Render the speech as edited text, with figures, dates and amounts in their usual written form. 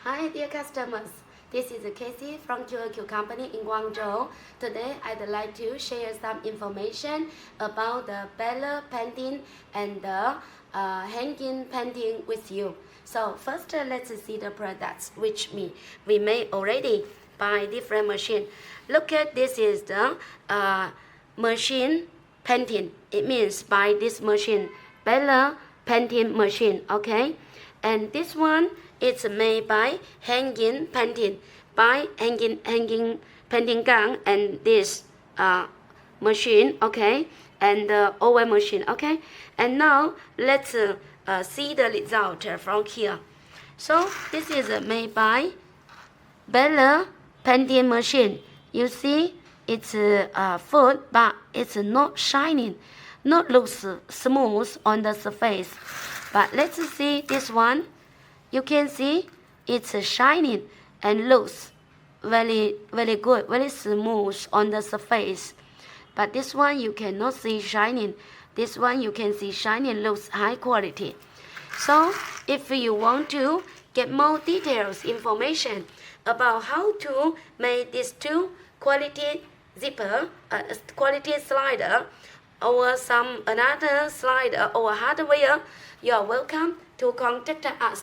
Hi dear customers, this is Cathy from QQ company in Guangzhou. Today I'd like to share some information about the belly painting and the hanging painting with you. So first let's see the products which we made already by different machine. Look at this is the machine painting. It means by this machine, belly painting machine, okay? And this one it's made by hanging painting, by hanging painting gun and this machine, okay, and the oven machine, okay. And now let's see the result from here. So this is made by belly painting machine. You see, it's food, but it's not shining, not looks smooth on the surface. But let's see this one. You can see it's shining and looks very good, very smooth on the surface. But this one you cannot see shining. This one you can see shining, looks high quality. So if you want to get more details information about how to make these two quality zipper, quality slider, or some another slider or hardware, you are welcome to contact us.